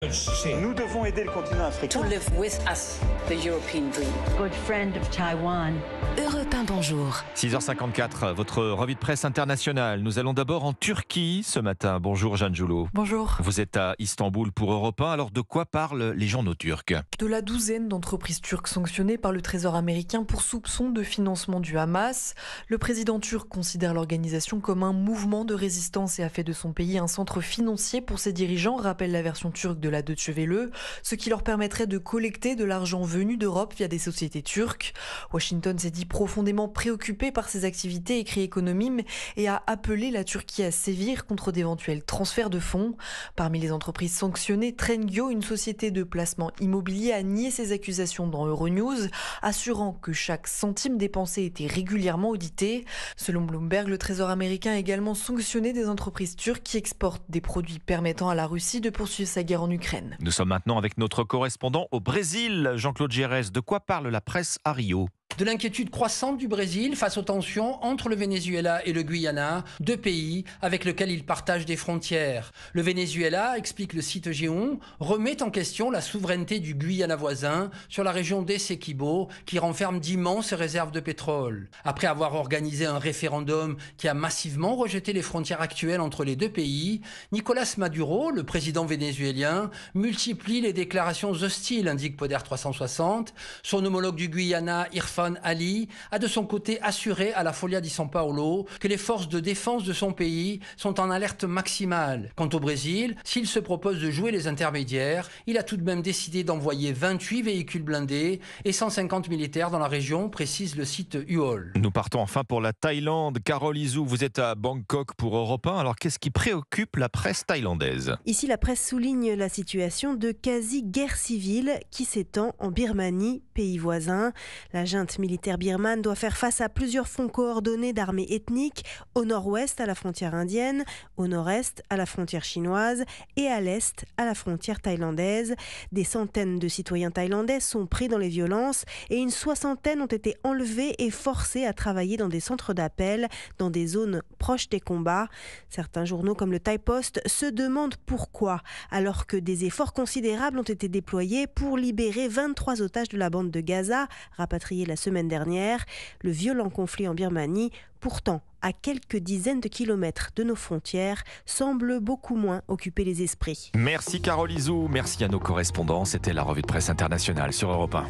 Nous devons aider le continent africain. To live with us, the European dream. Good friend of Taiwan. Europe 1, bonjour. 6h54, votre revue de presse internationale. Nous allons d'abord en Turquie ce matin. Bonjour Jeanne Joulot. Bonjour. Vous êtes à Istanbul pour Europe 1. Alors de quoi parlent les journaux turcs? De la douzaine d'entreprises turques sanctionnées par le Trésor américain pour soupçon de financement du Hamas. Le président turc considère l'organisation comme un mouvement de résistance et a fait de son pays un centre financier pour ses dirigeants, rappelle la version turque de la Deutsche Welle, ce qui leur permettrait de collecter de l'argent venu d'Europe via des sociétés turques. Washington s'est dit profondément préoccupé par ces activités, écrit Économie, et a appelé la Turquie à sévir contre d'éventuels transferts de fonds. Parmi les entreprises sanctionnées, Trengio, une société de placement immobilier, a nié ces accusations dans Euronews, assurant que chaque centime dépensé était régulièrement audité. Selon Bloomberg, le Trésor américain a également sanctionné des entreprises turques qui exportent des produits permettant à la Russie de poursuivre sa guerre en Ukraine. Nous sommes maintenant avec notre correspondant au Brésil, Jean-Claude Gérès. De quoi parle la presse à Rio? De l'inquiétude croissante du Brésil face aux tensions entre le Venezuela et le Guyana, deux pays avec lesquels il partage des frontières. Le Venezuela, explique le site G1, remet en question la souveraineté du Guyana voisin sur la région d'Essequibo, qui renferme d'immenses réserves de pétrole. Après avoir organisé un référendum qui a massivement rejeté les frontières actuelles entre les deux pays, Nicolas Maduro, le président vénézuélien, multiplie les déclarations hostiles, indique Poder 360. Son homologue du Guyana, Irfan Ali, a de son côté assuré à la Folha de São Paulo que les forces de défense de son pays sont en alerte maximale. Quant au Brésil, s'il se propose de jouer les intermédiaires, il a tout de même décidé d'envoyer 28 véhicules blindés et 150 militaires dans la région, précise le site UOL. Nous partons enfin pour la Thaïlande. Carole Izou, vous êtes à Bangkok pour Europe 1. Alors qu'est-ce qui préoccupe la presse thaïlandaise? Ici, la presse souligne la situation de quasi-guerre civile qui s'étend en Birmanie, pays voisin. La junte militaire birmane doit faire face à plusieurs fronts coordonnés d'armées ethniques, au nord-ouest à la frontière indienne, au nord-est à la frontière chinoise et à l'est à la frontière thaïlandaise. Des centaines de citoyens thaïlandais sont pris dans les violences et une soixantaine ont été enlevés et forcés à travailler dans des centres d'appel, dans des zones proches des combats. Certains journaux comme le Thai Post se demandent pourquoi, alors que des efforts considérables ont été déployés pour libérer 23 otages de la bande de Gaza, rapatriés la semaine dernière. Le violent conflit en Birmanie, pourtant à quelques dizaines de kilomètres de nos frontières, semble beaucoup moins occuper les esprits. Merci Carole Izou, merci à nos correspondants. C'était la revue de presse internationale sur Europe 1.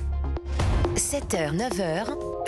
7h, 9h.